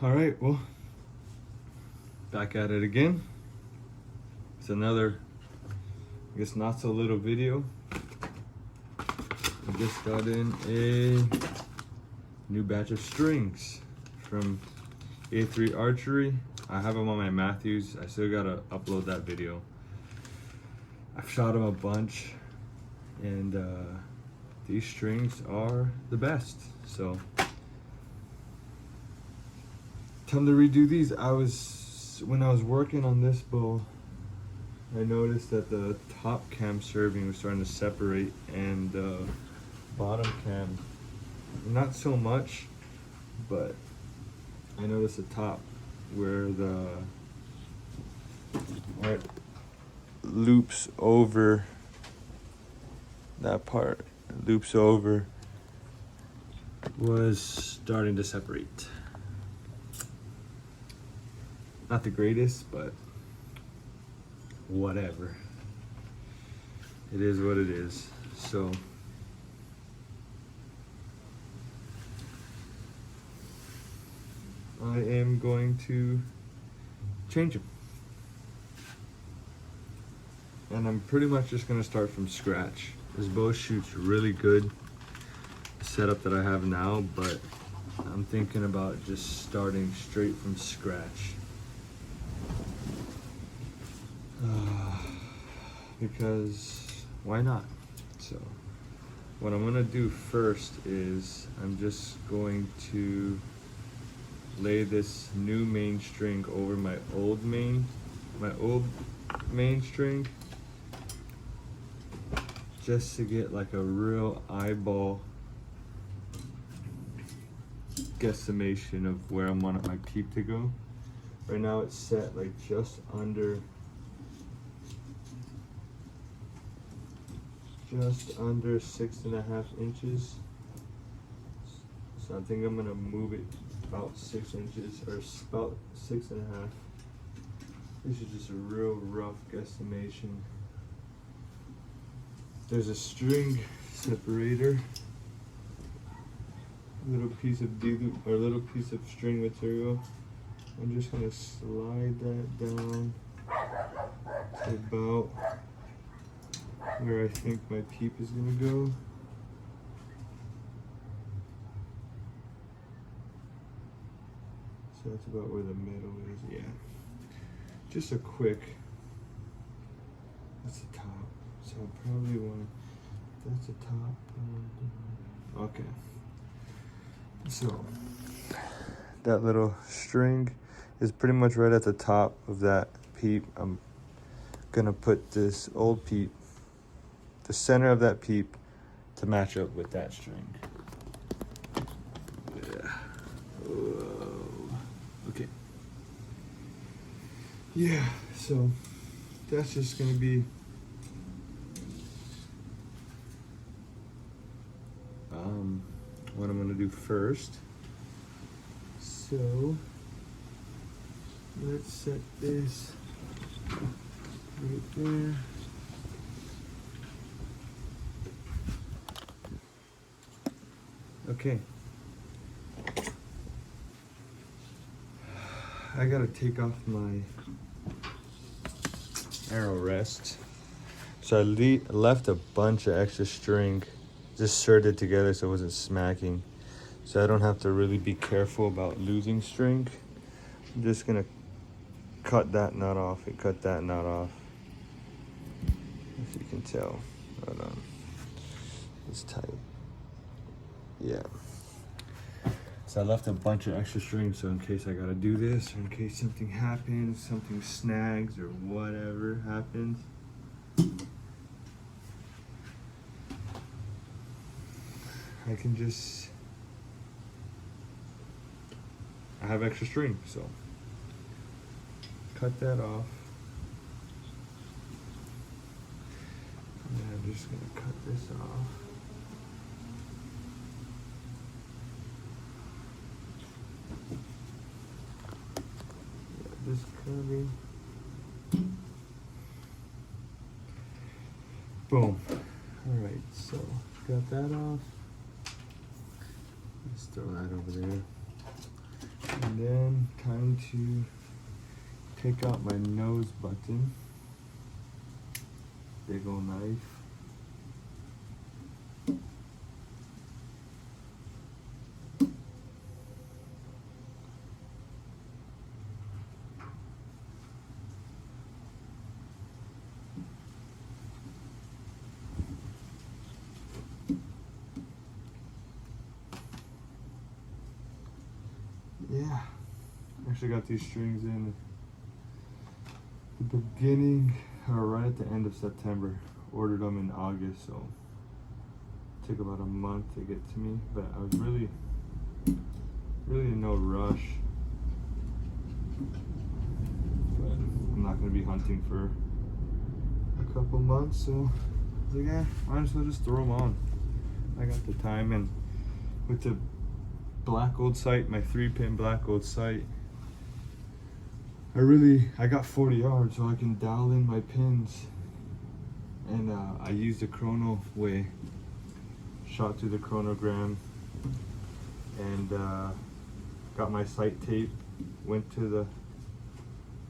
All right, well, back at it again. It's another, I guess, not so little video. I just got in a new batch of strings from A3 Archery. I have them on my Matthews. I still gotta upload that video. I've shot them a bunch, and these strings are the best. So time to redo these. When I was working on this bow, I noticed that the top cam serving was starting to separate, and the bottom cam not so much, but I noticed the top where it loops over, that part loops over, was starting to separate. Not the greatest, but whatever. It is what it is. So I am going to change them. And I'm pretty much just gonna start from scratch. This bow shoots really good, the setup that I have now, but I'm thinking about just starting straight from scratch. Because why not? So what I'm gonna do first is I'm just going to lay this new main string over my old main string, just to get like a real eyeball guesstimation of where I want my peep to go. Right now it's set like just under 6.5 inches. So I think I'm gonna move it about 6 inches, or about 6.5. This is just a real rough guesstimation. There's a string separator, little piece of D-loop, or little piece of string material. I'm just gonna slide that down to about where I think my peep is gonna go. So that's about where the middle is, yeah. Just a quick, that's the top. So I probably want, that's the top. Okay. So that little string is pretty much right at the top of that peep. I'm gonna put this old peep, the center of that peep, to match up with that string. Yeah. Whoa. Okay. Yeah, so that's just gonna be what I'm gonna do first. So let's set this right there. Okay. I gotta take off my arrow rest. So I left a bunch of extra string just serted together so it wasn't smacking. So I don't have to really be careful about losing string. I'm just gonna cut that nut off and cut that nut off. If you can tell. Hold on. It's tight. Yeah. So I left a bunch of extra string, so in case I gotta do this, or in case something happens, something snags, or whatever happens, I can just, I have extra string, so cut that off. And I'm just gonna cut this off. This curvy. Boom. All right, so got that off. Let's throw that over there. And then time to take out my nose button. Big ol' knife. Yeah, actually got these strings in the beginning, or right at the end of September. Ordered them in August, so it took about a month to get to me, but I was really in no rush. But I'm not gonna be hunting for a couple months, so I was like, yeah, might as well just throw them on. I got the time, and with the black gold sight, my 3-pin black gold sight, I got 40 yards, so I can dial in my pins. And I used a chrono way, shot through the chronogram, and got my sight tape. Went to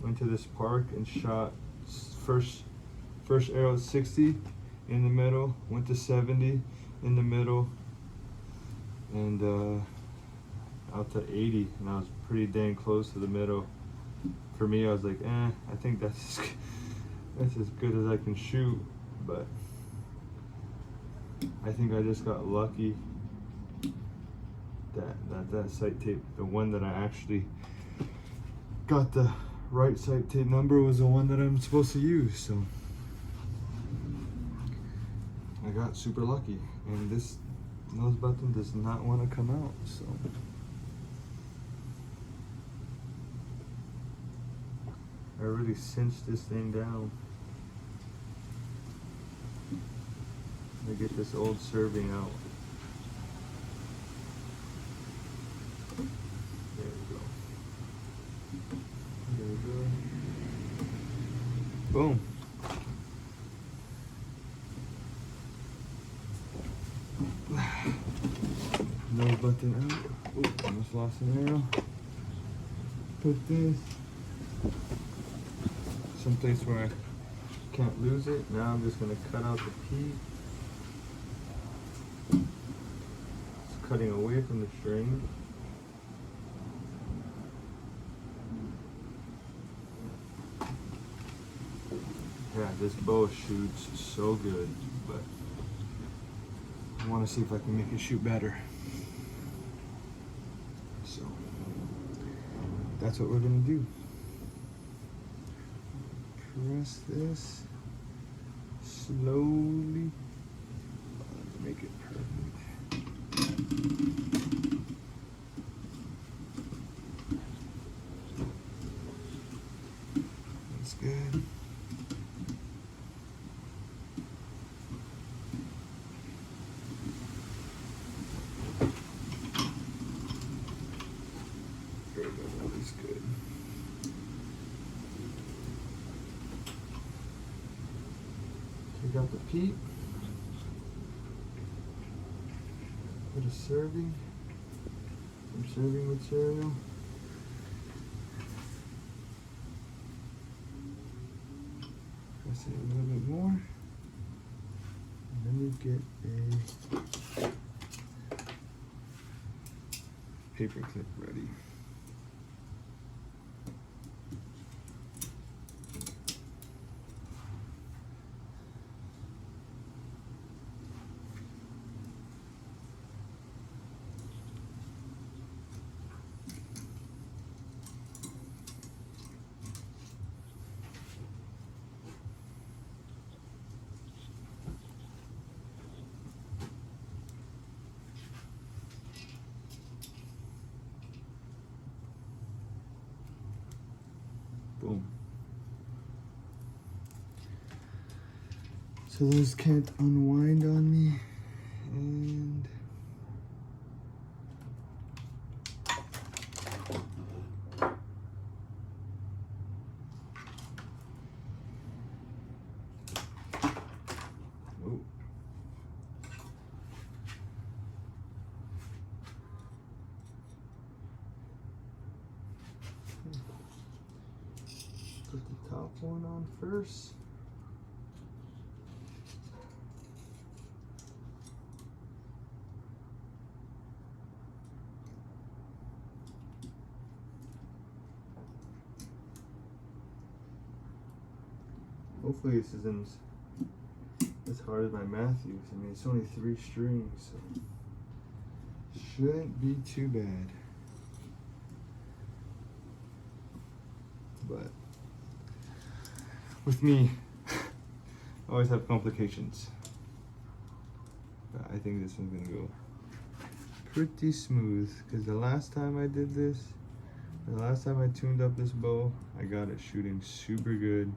this park and shot first arrow at 60 in the middle. Went to 70 in the middle, and out to 80, and I was pretty dang close to the middle. For me, I was like, I think that's as good as I can shoot, but I think I just got lucky that sight tape, the one that I actually got the right sight tape number, was the one that I'm supposed to use, so I got super lucky. And this nose button does not want to come out, so I already cinched this thing down. I get this old serving out. There we go. There we go. Boom. Nose button out. Ooh, almost lost an arrow. Put this someplace where I can't lose it. Now I'm just gonna cut out the peak. It's cutting away from the string. Yeah, this bow shoots so good, but I want to see if I can make it shoot better. So that's what we're gonna do. Press this slowly to make it perfect. That's good. There we go, that is good. We got the peep. Put a serving, some serving material. Press it a little bit more. And then you get a paper clip ready. Boom. So those can't unwind on me, and oh. top one on first. Hopefully this isn't as hard as my Matthews. I mean, it's only 3 strings, so shouldn't be too bad. But with me, I always have complications. But I think this one's gonna go pretty smooth, because the last time I did this, the last time I tuned up this bow, I got it shooting super good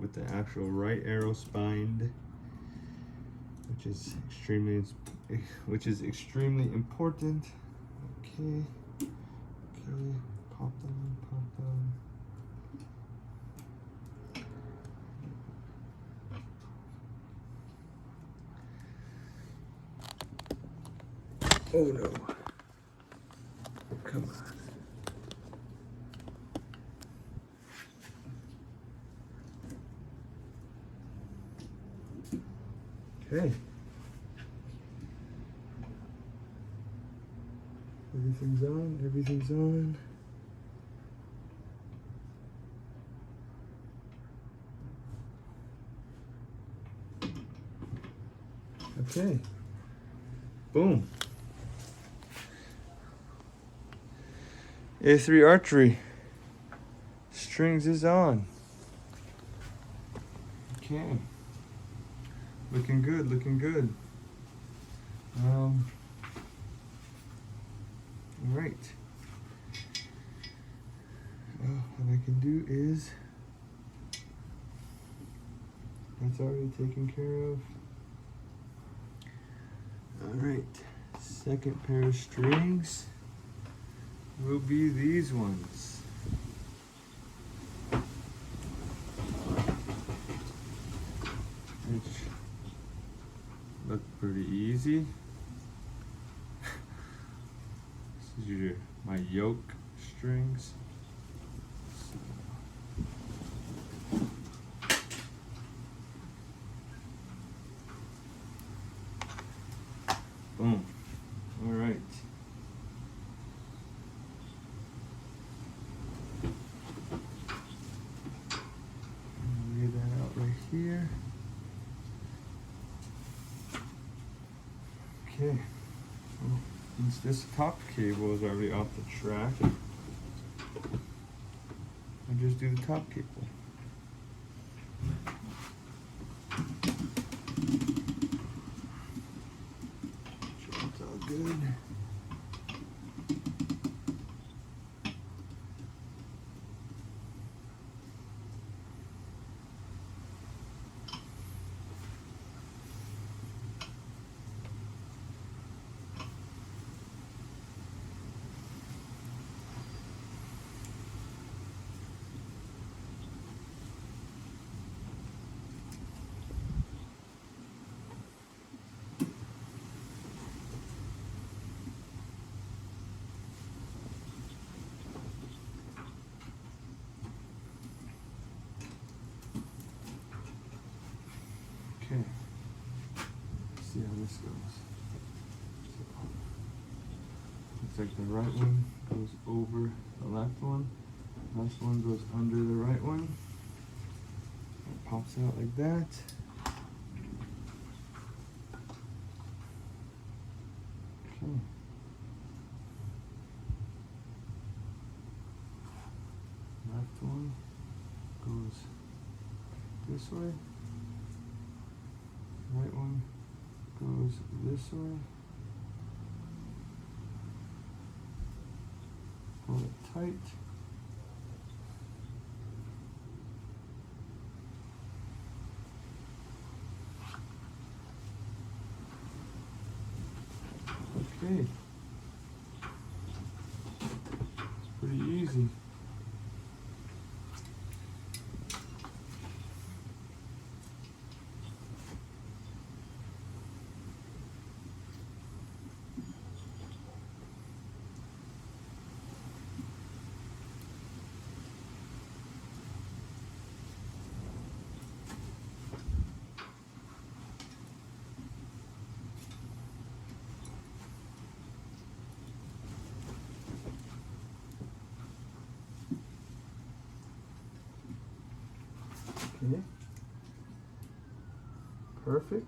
with the actual right arrow spined, which is extremely important. Okay, pop down, pop down. Oh no, come on. Okay. Everything's on, everything's on. Okay. Boom. A3 archery. Strings is on. Okay. Looking good, looking good. All right. What I can do is, that's already taken care of. All right, second pair of strings will be these ones. Which look pretty easy. This is my yoke strings. Boom. All right. Lay that out right here. Okay. Well, since this top cable is already off the track, I just do the top cable. It's all good. Okay, let's see how this goes. So, looks like the right one goes over the left one. Left one goes under the right one. It pops out like that. Okay. Left one goes this way. Right one goes this way. Pull it tight. Okay. It's pretty easy. Okay. Perfect.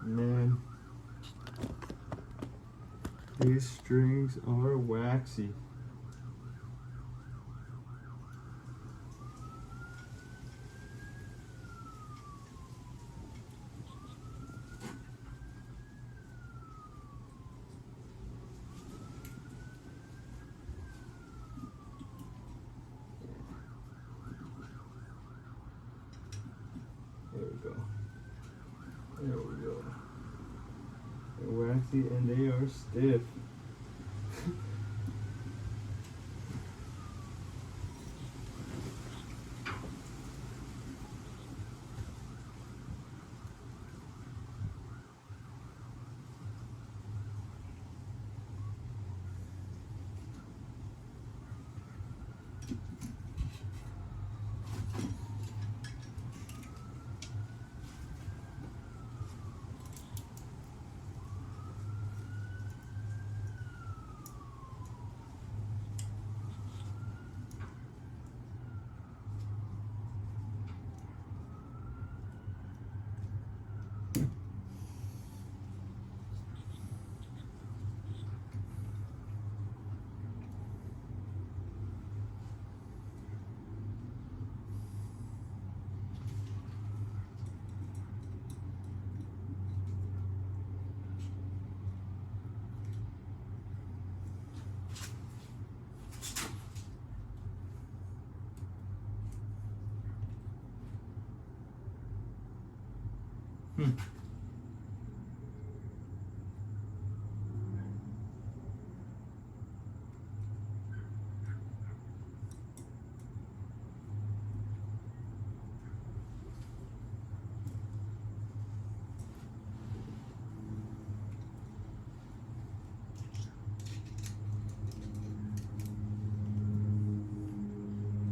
Man, these strings are waxy. There we go. There we go. They're waxy and they are stiff.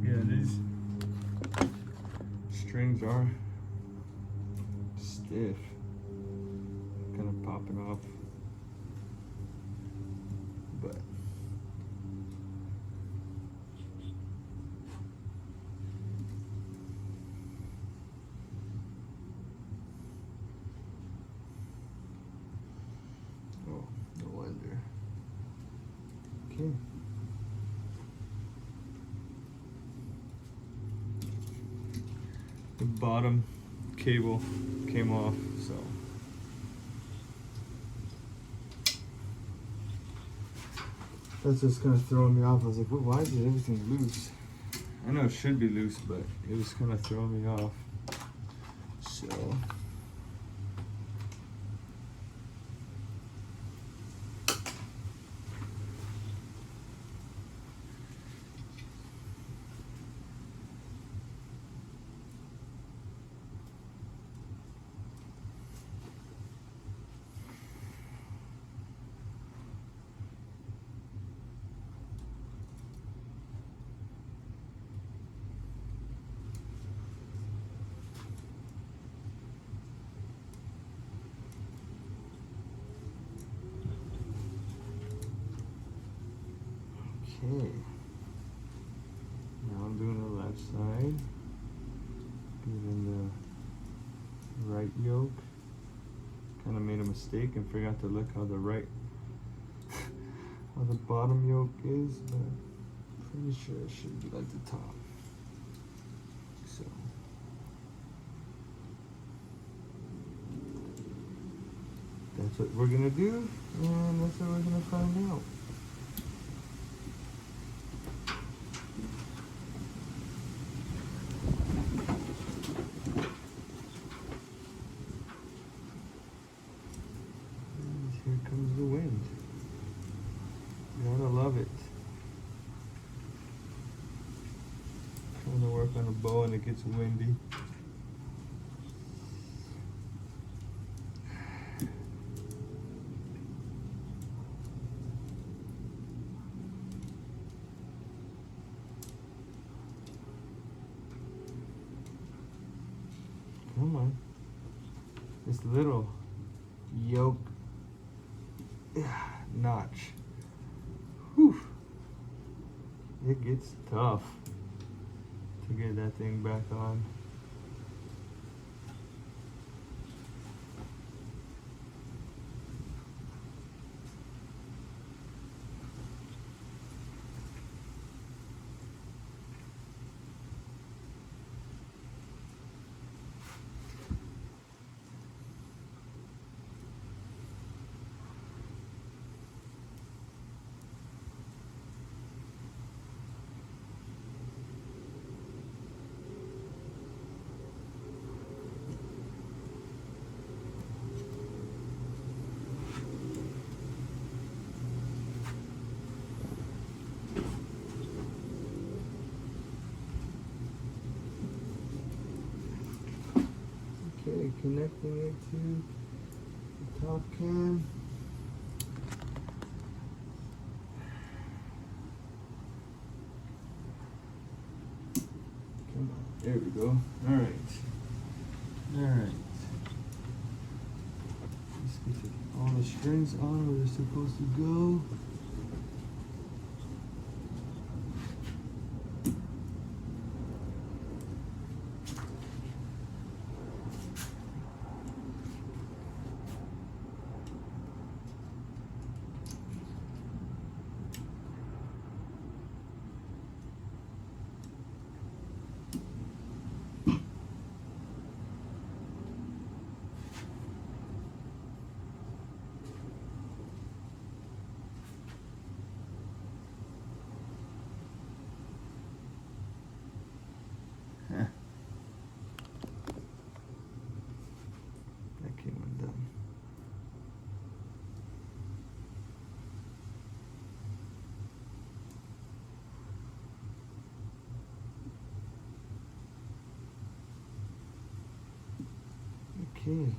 Yeah, these strings are stiff, kind of popping off, but oh, no wonder. Okay. The bottom cable came off, so that's just kind of throwing me off. I was like, well, why is everything loose? I know it should be loose, but it was kind of throwing me off. So okay, now I'm doing the left side, getting the right yoke. Kind of made a mistake and forgot to look how the how the bottom yoke is, but pretty sure it should be like the top. So that's what we're gonna do, and that's what we're gonna find out. Here comes the wind. Gotta love it. Trying to work on a bow and it gets windy. this little yoke notch. Whew. It gets tough to get that thing back on. Okay, connecting it to the top cam. Come on, there we go. All right. Let's get all the strings on where they're supposed to go. That came undone. Okay.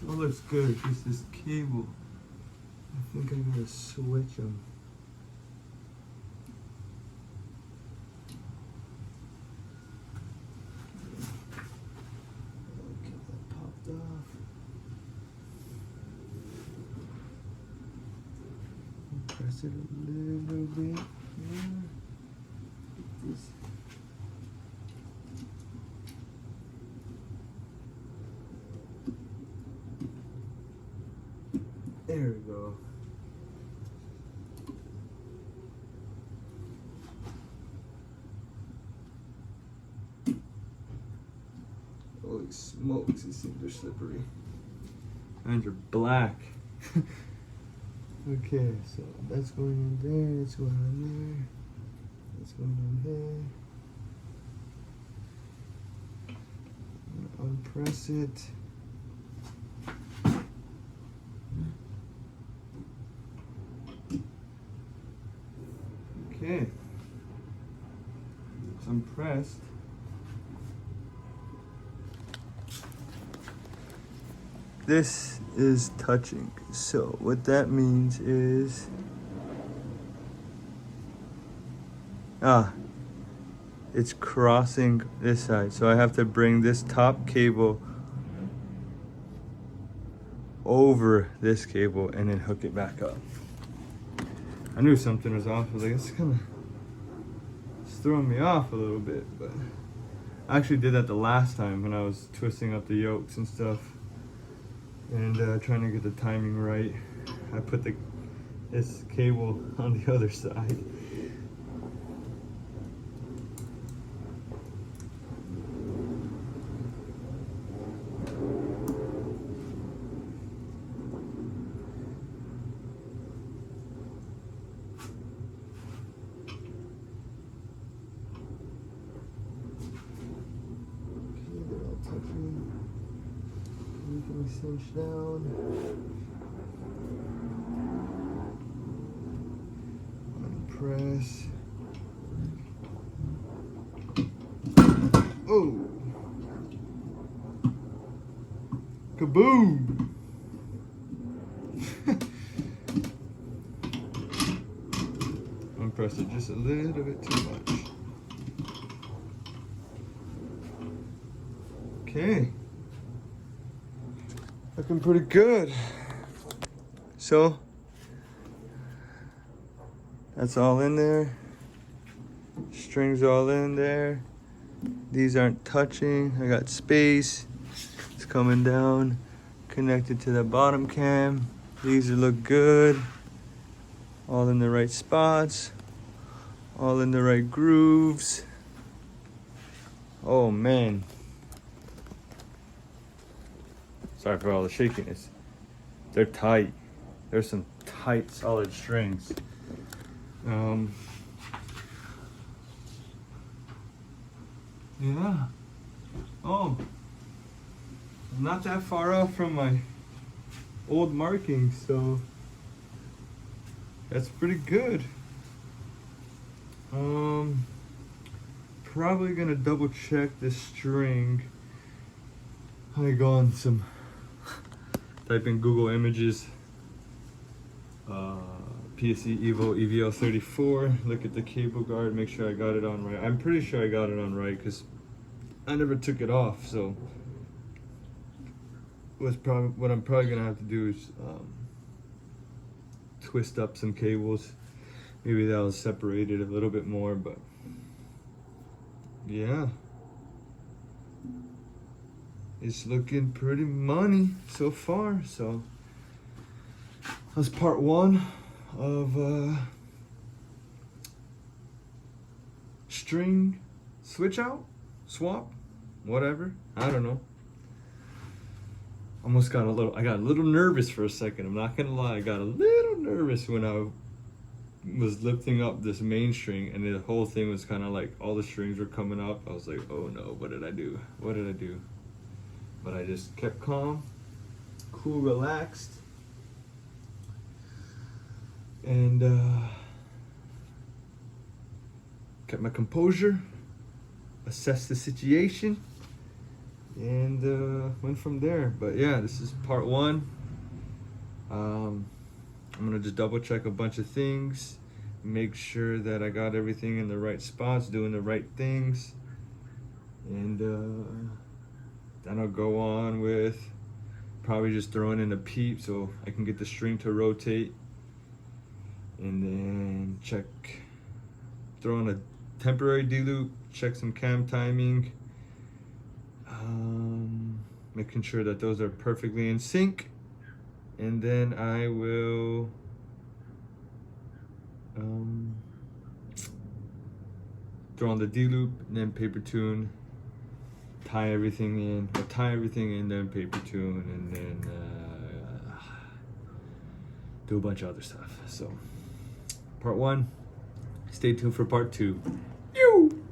All looks good, just this cable. I think I gotta switch them. Okay, that popped off. Press it a little bit more. This. There we go. Holy smokes, these things are slippery. And you're black. Okay, so that's going in there, that's going in there, that's going in there. Unpress it. Okay, so I'm pressed. This is touching, so what that means is, it's crossing this side, so I have to bring this top cable over this cable and then hook it back up. I knew something was off. I was like, it's throwing me off a little bit, but I actually did that the last time when I was twisting up the yokes and stuff and trying to get the timing right. I put this cable on the other side. inch down. Press. Oh! Kaboom! I'm pressing just a little bit too much. Okay. Looking pretty good. So, that's all in there. Strings all in there. These aren't touching. I got space. It's coming down, connected to the bottom cam. These look good. All in the right spots. All in the right grooves. Oh man. Sorry for all the shakiness. They're tight. There's some tight, solid strings. Yeah. Oh, I'm not that far off from my old markings, so that's pretty good. Probably gonna double check this string. I go on some, type in Google Images, PSE EVO EVL 34. Look at the cable guard, make sure I got it on right. I'm pretty sure I got it on right because I never took it off. So what I'm probably gonna have to do is twist up some cables. Maybe that'll separate it a little bit more, but yeah, it's looking pretty money so far. So that's part one of string switch out, swap, whatever. I don't know. I got a little nervous for a second. I'm not gonna lie. I got a little nervous when I was lifting up this main string, and the whole thing was kind of like all the strings were coming up. I was like, oh no, what did I do? What did I do? But I just kept calm, cool, relaxed, and kept my composure, assessed the situation, and went from there. But yeah, this is part one. I'm gonna just double check a bunch of things, make sure that I got everything in the right spots, doing the right things, and then I'll go on with probably just throwing in a peep so I can get the string to rotate, and then throw in a temporary D-loop, check some cam timing, making sure that those are perfectly in sync, and then I will throw on the D-loop and then paper tune, tie everything in, then paper tune, and then do a bunch of other stuff. So part one, stay tuned for part two.